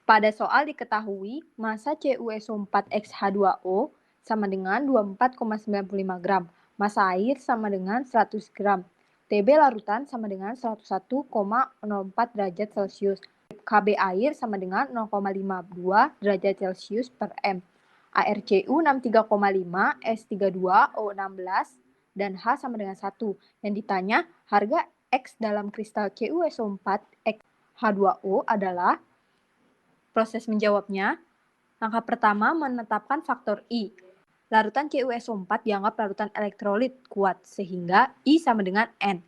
Pada soal diketahui massa CuSO4X H2O sama dengan 24,95 gram, massa air sama dengan 100 gram, Tb larutan sama dengan 101,04 derajat Celcius, Kb air sama dengan 0,52 derajat Celcius per M, ArCu 63,5, S32O16, dan H sama dengan 1. Yang ditanya harga X dalam kristal CuSO4X H2O adalah. Proses menjawabnya, langkah pertama menetapkan faktor I. Larutan CuSO4 dianggap larutan elektrolit kuat, sehingga I sama dengan N.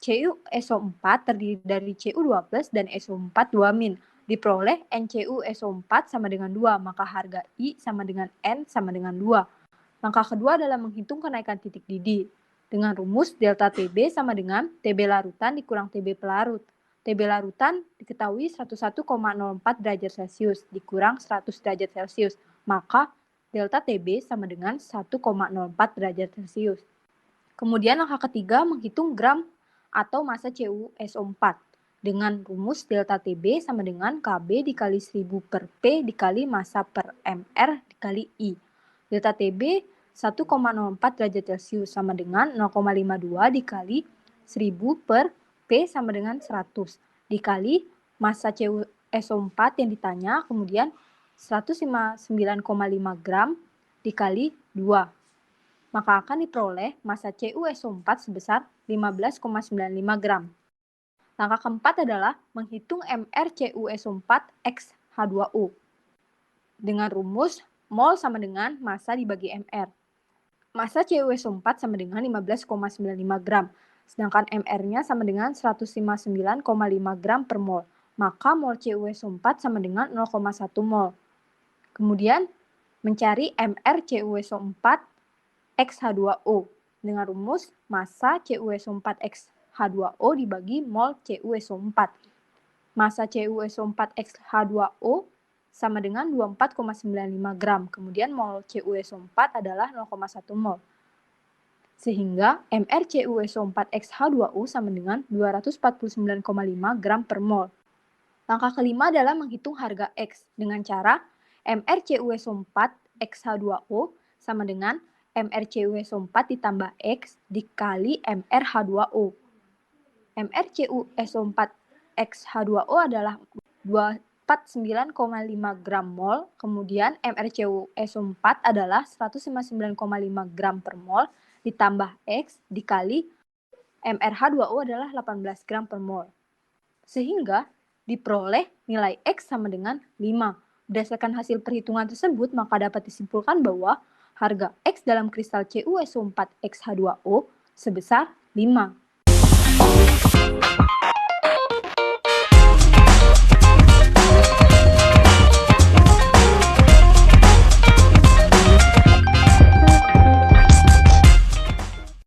CuSO4 terdiri dari Cu2+ dan SO4 2-. Diperoleh NCuSO4 sama dengan 2, maka harga I sama dengan N sama dengan 2. Langkah kedua adalah menghitung kenaikan titik didih. Dengan rumus delta Tb sama dengan Tb larutan dikurang Tb pelarut. Tb larutan diketahui 101,04 derajat Celcius dikurang 100 derajat Celcius, maka delta Tb sama dengan 1,04 derajat Celcius. Kemudian langkah ketiga menghitung gram atau massa CuSO4 dengan rumus delta Tb sama dengan Kb dikali 1000 per P dikali massa per Mr dikali I. Delta Tb 1,04 derajat Celcius sama dengan 0,52 dikali 1000 per P sama dengan 100 dikali massa CuSO4 yang ditanya, kemudian 159,5 gram dikali 2. Maka akan diperoleh massa CuSO4 sebesar 15,95 gram. Langkah keempat adalah menghitung MrCuSO4X H2O dengan rumus mol sama dengan massa dibagi Mr. Massa CuSO4 sama dengan 15,95 gram, sedangkan Mr-nya sama dengan 159,5 gram per mol, maka mol CuSO4 sama dengan 0,1 mol. Kemudian mencari MrCuSO4X H2O dengan rumus massa CuSO4X H2O dibagi mol CuSO4. Massa CuSO4X H2O sama dengan 24,95 gram, kemudian mol CuSO4 adalah 0,1 mol. Sehingga MrCuSO4X H2O sama dengan 249,5 gram per mol. Langkah kelima adalah menghitung harga X dengan cara MrCuSO4X H2O sama dengan MrCuSO4 ditambah X dikali MrH2O. MrCuSO4X H2O adalah 49,5 gram mol, kemudian MrCuSO4 adalah 159,5 gram per mol ditambah X dikali MrH2O adalah 18 gram per mol. Sehingga diperoleh nilai X sama dengan 5. Berdasarkan hasil perhitungan tersebut, maka dapat disimpulkan bahwa harga X dalam kristal CuSO4X H2O sebesar 5.